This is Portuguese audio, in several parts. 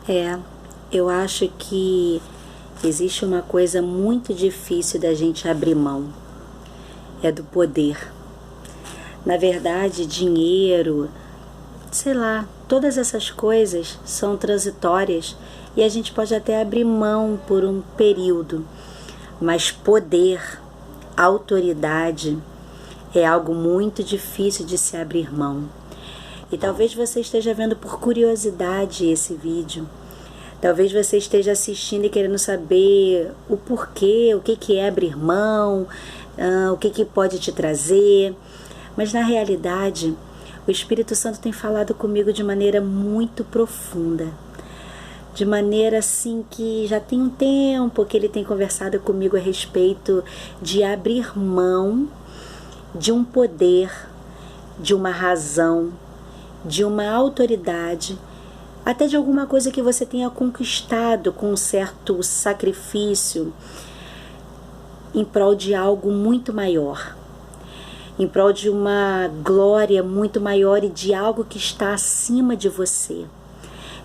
É, eu acho que existe uma coisa muito difícil da gente abrir mão, é do poder. Na verdade, dinheiro, sei lá, todas essas coisas são transitórias e a gente pode até abrir mão por um período, mas poder, autoridade é algo muito difícil de se abrir mão. E talvez você esteja vendo por curiosidade esse vídeo. Talvez você esteja assistindo e querendo saber o porquê, o que é abrir mão, o que pode te trazer. Mas na realidade, o Espírito Santo tem falado comigo de maneira muito profunda. De maneira assim que já tem um tempo que ele tem conversado comigo a respeito de abrir mão de um poder, de uma razão, de uma autoridade, até de alguma coisa que você tenha conquistado com um certo sacrifício, em prol de algo muito maior, em prol de uma glória muito maior e de algo que está acima de você,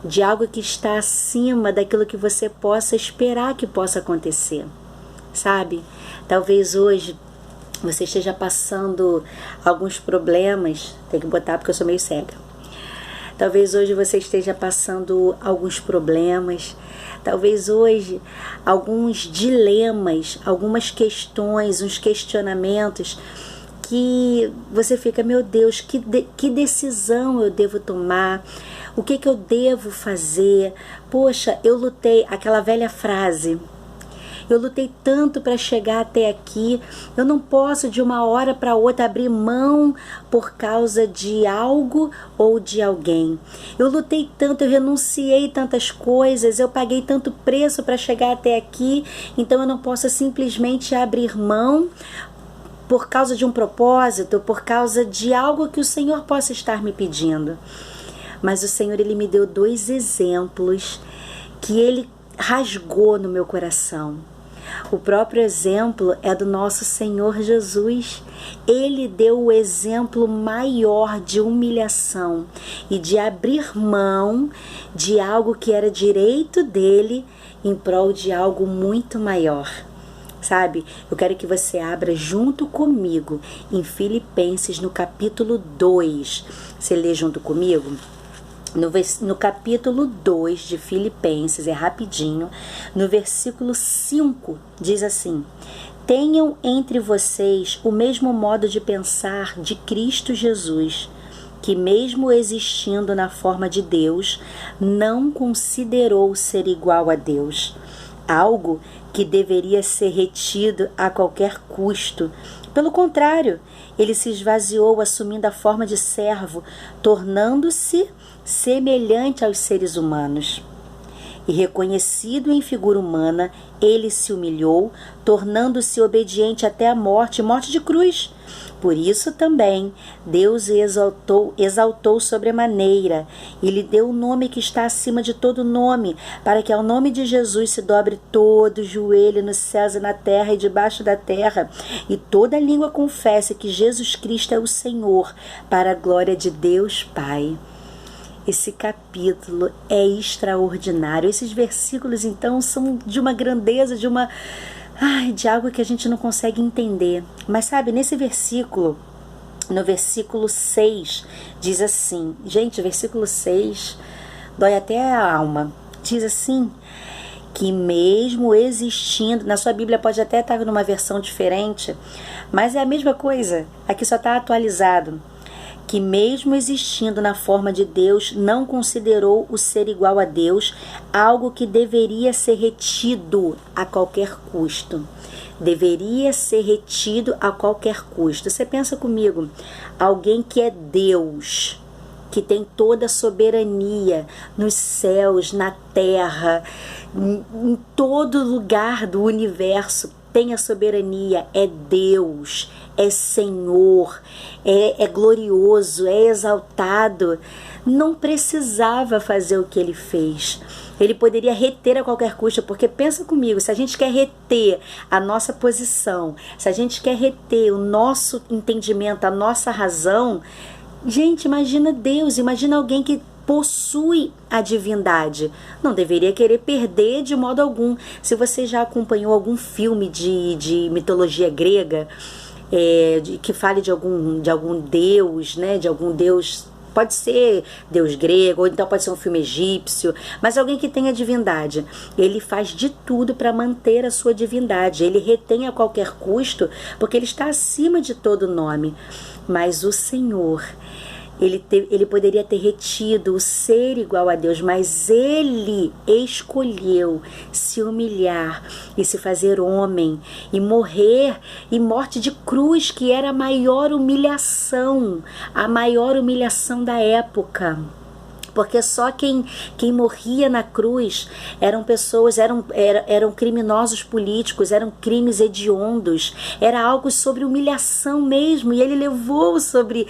de algo que está acima daquilo que você possa esperar que possa acontecer, sabe? Talvez hoje você esteja passando alguns problemas, tem que botar porque eu sou meio cega. Talvez hoje você esteja passando alguns problemas, talvez hoje alguns dilemas, algumas questões, uns questionamentos que você fica, meu Deus, que decisão eu devo tomar? O que eu devo fazer? Poxa, eu lutei, aquela velha frase, eu lutei tanto para chegar até aqui, eu não posso de uma hora para outra abrir mão por causa de algo ou de alguém. Eu lutei tanto, eu renunciei tantas coisas, eu paguei tanto preço para chegar até aqui, então eu não posso simplesmente abrir mão por causa de um propósito, por causa de algo que o Senhor possa estar me pedindo. Mas o Senhor, Ele me deu 2 exemplos que Ele rasgou no meu coração. O próprio exemplo é do nosso Senhor Jesus. Ele deu o exemplo maior de humilhação e de abrir mão de algo que era direito dele em prol de algo muito maior. Sabe? Eu quero que você abra junto comigo em Filipenses no capítulo 2. Você lê junto comigo? No capítulo 2 de Filipenses, é rapidinho, no versículo 5, diz assim: tenham entre vocês o mesmo modo de pensar de Cristo Jesus, que mesmo existindo na forma de Deus, não considerou ser igual a Deus, algo que deveria ser retido a qualquer custo. Pelo contrário, ele se esvaziou assumindo a forma de servo, tornando-se semelhante aos seres humanos. E reconhecido em figura humana, ele se humilhou, tornando-se obediente até a morte, morte de cruz. Por isso também Deus o exaltou sobremaneira e lhe deu o nome que está acima de todo nome, para que ao nome de Jesus se dobre todo o joelho nos céus e na terra e debaixo da terra, e toda língua confesse que Jesus Cristo é o Senhor, para a glória de Deus Pai. Esse capítulo é extraordinário. Esses versículos, então, são de uma grandeza, de algo que a gente não consegue entender. Mas sabe, nesse versículo, no versículo 6, diz assim, gente, versículo 6 dói até a alma. Diz assim, que mesmo existindo, na sua Bíblia pode até estar numa versão diferente, mas é a mesma coisa, aqui só está atualizado. Que mesmo existindo na forma de Deus, não considerou o ser igual a Deus algo que deveria ser retido a qualquer custo. Deveria ser retido a qualquer custo. Você pensa comigo, alguém que é Deus, que tem toda a soberania nos céus, na terra, em todo lugar do universo, tem a soberania, é Deus, é Senhor, é glorioso, é exaltado. Não precisava fazer o que ele fez. Ele poderia reter a qualquer custo, porque pensa comigo, se a gente quer reter a nossa posição, se a gente quer reter o nosso entendimento, a nossa razão, gente, imagina Deus, imagina alguém que possui a divindade. Não deveria querer perder de modo algum. Se você já acompanhou algum filme de mitologia grega, que fale de algum deus, né? De algum deus, pode ser deus grego, ou então pode ser um filme egípcio, mas alguém que tenha divindade. Ele faz de tudo para manter a sua divindade. Ele retém a qualquer custo, porque ele está acima de todo nome. Mas o Senhor, ele poderia ter retido o ser igual a Deus, mas ele escolheu se humilhar e se fazer homem e morrer, e morte de cruz, que era a maior humilhação da época. Porque só quem morria na cruz eram pessoas, eram criminosos políticos, eram crimes hediondos, era algo sobre humilhação mesmo, e ele levou sobre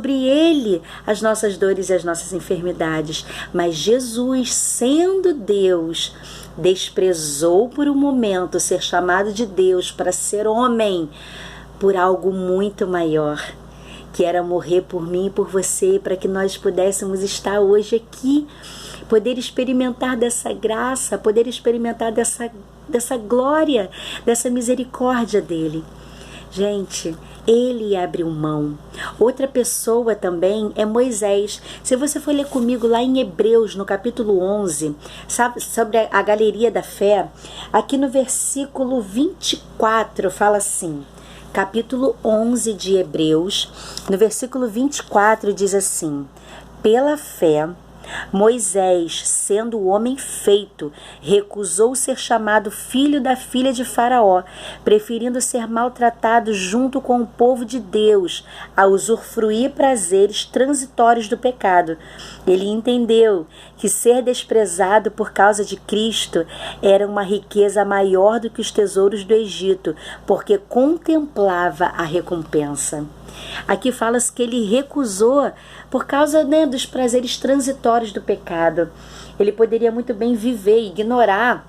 ele as nossas dores e as nossas enfermidades. Mas Jesus, sendo Deus, desprezou por um momento ser chamado de Deus para ser homem, por algo muito maior, que era morrer por mim e por você, para que nós pudéssemos estar hoje aqui, poder experimentar dessa graça, poder experimentar dessa glória, dessa misericórdia dele. Gente, ele abriu mão. Outra pessoa também é Moisés. Se você for ler comigo lá em Hebreus, no capítulo 11, sabe, sobre a galeria da fé, aqui no versículo 24 fala assim, capítulo 11 de Hebreus, no versículo 24 diz assim: pela fé, Moisés, sendo o homem feito, recusou ser chamado filho da filha de Faraó, preferindo ser maltratado junto com o povo de Deus, a usufruir prazeres transitórios do pecado. Ele entendeu que ser desprezado por causa de Cristo era uma riqueza maior do que os tesouros do Egito, porque contemplava a recompensa. Aqui fala-se que ele recusou por causa, né, dos prazeres transitórios do pecado. Ele poderia muito bem viver e ignorar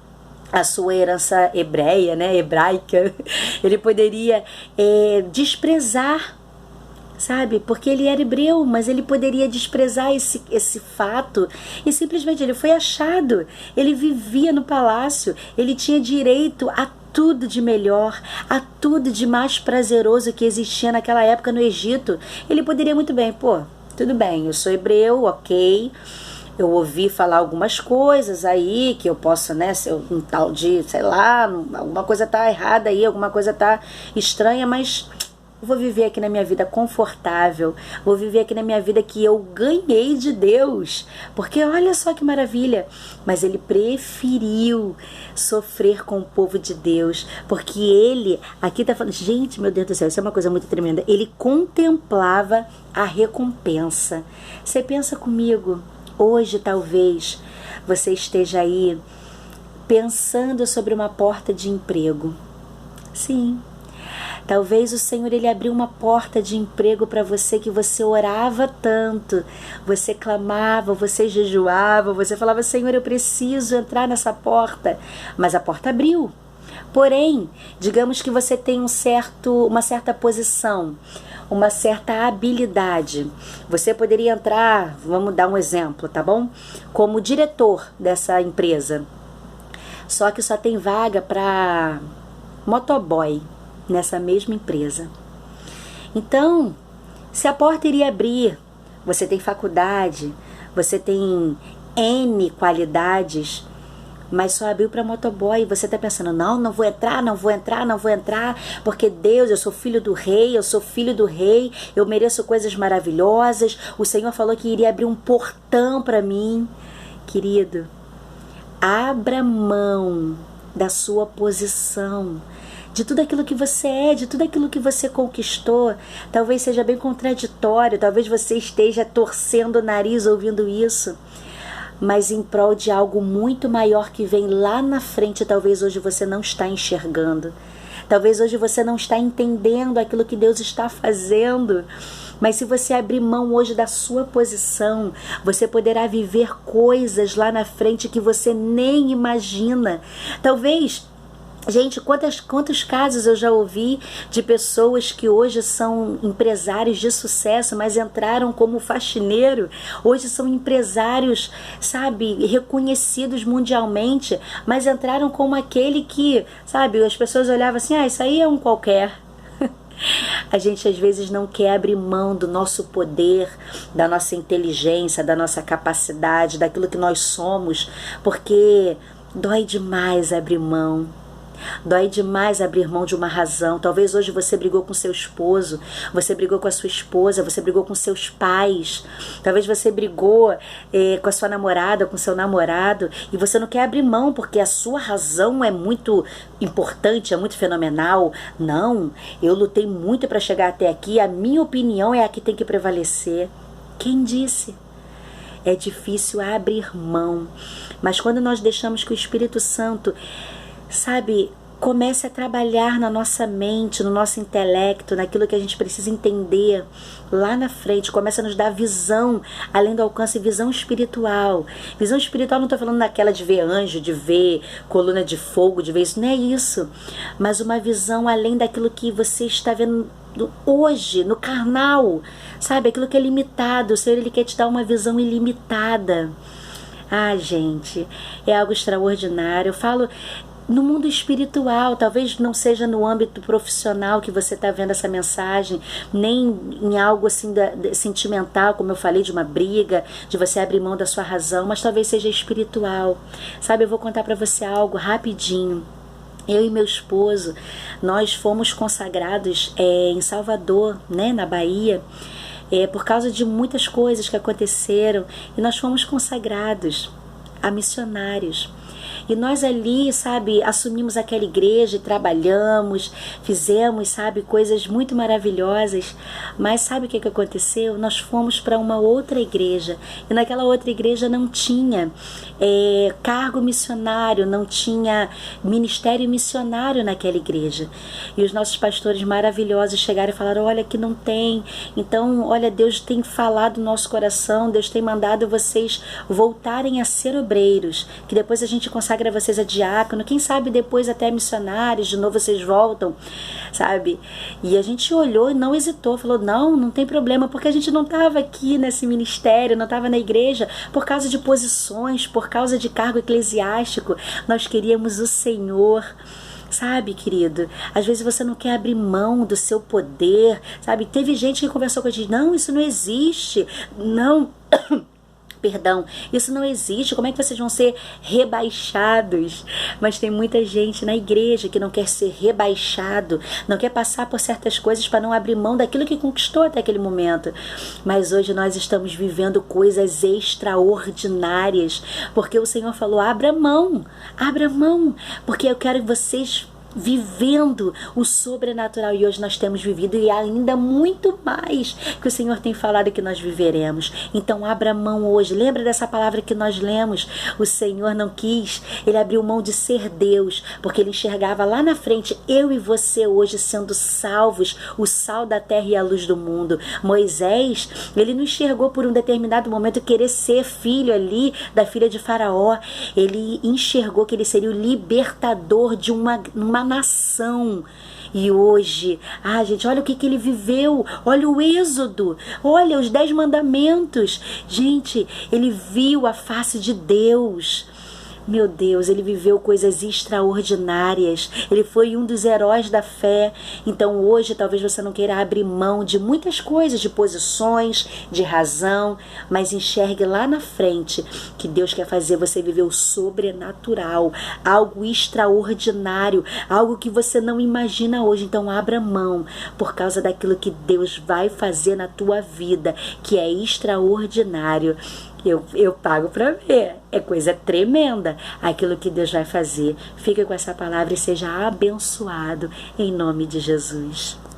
a sua herança hebreia, né, hebraica. Ele poderia desprezar, sabe? Porque ele era hebreu, mas ele poderia desprezar esse fato, e simplesmente ele foi achado. Ele vivia no palácio, ele tinha direito a tudo de melhor, a tudo de mais prazeroso que existia naquela época no Egito. Ele poderia muito bem, tudo bem, eu sou hebreu, ok, eu ouvi falar algumas coisas aí, que eu posso, né, ser um tal de, sei lá, alguma coisa tá errada aí, alguma coisa tá estranha, mas eu vou viver aqui na minha vida confortável, vou viver aqui na minha vida que eu ganhei de Deus, porque olha só que maravilha. Mas ele preferiu sofrer com o povo de Deus, porque ele, aqui tá falando, gente, meu Deus do céu, isso é uma coisa muito tremenda, ele contemplava a recompensa. Você pensa comigo, hoje talvez você esteja aí pensando sobre uma porta de emprego. Sim, talvez o Senhor, ele abriu uma porta de emprego para você, que você orava tanto, você clamava, você jejuava, você falava, Senhor, eu preciso entrar nessa porta, mas a porta abriu. Porém, digamos que você tem uma certa posição, uma certa habilidade. Você poderia entrar, vamos dar um exemplo, tá bom? Como diretor dessa empresa. Só que só tem vaga para motoboy nessa mesma empresa. Então, se a porta iria abrir, você tem faculdade, você tem N qualidades, mas só abriu para motoboy, e você está pensando, não vou entrar, porque Deus, eu sou filho do rei, eu mereço coisas maravilhosas, o Senhor falou que iria abrir um portão para mim. Querido, abra mão da sua posição, de tudo aquilo que você é, de tudo aquilo que você conquistou. Talvez seja bem contraditório, talvez você esteja torcendo o nariz ouvindo isso, mas em prol de algo muito maior que vem lá na frente. Talvez hoje você não está enxergando, talvez hoje você não está entendendo aquilo que Deus está fazendo, mas se você abrir mão hoje da sua posição, você poderá viver coisas lá na frente que você nem imagina. Talvez Gente, quantos casos eu já ouvi de pessoas que hoje são empresários de sucesso, mas entraram como faxineiro, hoje são empresários, sabe, reconhecidos mundialmente, mas entraram como aquele que, sabe, as pessoas olhavam assim, isso aí é um qualquer. A gente às vezes não quer abrir mão do nosso poder, da nossa inteligência, da nossa capacidade, daquilo que nós somos, porque dói demais abrir mão. Dói demais abrir mão de uma razão. Talvez hoje você brigou com seu esposo, você brigou com a sua esposa, você brigou com seus pais, talvez você brigou com a sua namorada, com seu namorado, e você não quer abrir mão porque a sua razão é muito importante, é muito fenomenal. Não, eu lutei muito para chegar até aqui, a minha opinião é a que tem que prevalecer. Quem disse? É difícil abrir mão, mas quando nós deixamos que o Espírito Santo, sabe, comece a trabalhar na nossa mente, no nosso intelecto, naquilo que a gente precisa entender lá na frente, começa a nos dar visão, além do alcance, visão espiritual. Visão espiritual, não estou falando daquela de ver anjo, de ver coluna de fogo, de ver isso, não é isso, mas uma visão além daquilo que você está vendo hoje, no carnal, sabe, aquilo que é limitado. O Senhor, Ele quer te dar uma visão ilimitada. Gente, é algo extraordinário. Eu falo no mundo espiritual, talvez não seja no âmbito profissional que você está vendo essa mensagem, nem em algo assim sentimental, como eu falei, de uma briga, de você abrir mão da sua razão, mas talvez seja espiritual. Sabe, eu vou contar para você algo rapidinho. Eu e meu esposo, nós fomos consagrados em Salvador, né, na Bahia, por causa de muitas coisas que aconteceram, e nós fomos consagrados a missionários. E nós ali, sabe, assumimos aquela igreja e trabalhamos, fizemos, sabe, coisas muito maravilhosas. Mas sabe o que aconteceu? Nós fomos para uma outra igreja. E naquela outra igreja não tinha cargo missionário, não tinha ministério missionário naquela igreja. E os nossos pastores maravilhosos chegaram e falaram, olha, que não tem. Então, olha, Deus tem falado no nosso coração, Deus tem mandado vocês voltarem a ser obreiros, que depois a gente consagra vocês a diácono, quem sabe depois até missionários, de novo vocês voltam, sabe? E a gente olhou e não hesitou, falou, não tem problema, porque a gente não estava aqui nesse ministério, não estava na igreja por causa de posições, por causa de cargo eclesiástico, nós queríamos o Senhor. Sabe, querido, às vezes você não quer abrir mão do seu poder, sabe? Teve gente que conversou com a gente, não, isso não existe, não... Perdão, isso não existe, como é que vocês vão ser rebaixados? Mas tem muita gente na igreja que não quer ser rebaixado, não quer passar por certas coisas para não abrir mão daquilo que conquistou até aquele momento. Mas hoje nós estamos vivendo coisas extraordinárias, porque o Senhor falou, abra mão, porque eu quero que vocês vivendo o sobrenatural, e hoje nós temos vivido e ainda muito mais que o Senhor tem falado que nós viveremos. Então abra mão hoje, lembra dessa palavra que nós lemos, o Senhor não quis, Ele abriu mão de ser Deus, porque Ele enxergava lá na frente, eu e você hoje sendo salvos, o sal da terra e a luz do mundo. Moisés, ele não enxergou por um determinado momento querer ser filho ali da filha de Faraó, ele enxergou que ele seria o libertador de uma nação. E hoje, gente, olha o que ele viveu, olha o Êxodo, olha os 10 mandamentos. Gente, ele viu a face de Deus. Meu Deus, ele viveu coisas extraordinárias. Ele foi um dos heróis da fé. Então hoje talvez você não queira abrir mão de muitas coisas, de posições, de razão, mas enxergue lá na frente que Deus quer fazer você viver o sobrenatural, algo extraordinário, algo que você não imagina hoje. Então abra mão por causa daquilo que Deus vai fazer na tua vida, que é extraordinário. Eu pago para ver, é coisa tremenda aquilo que Deus vai fazer. Fique com essa palavra e seja abençoado em nome de Jesus.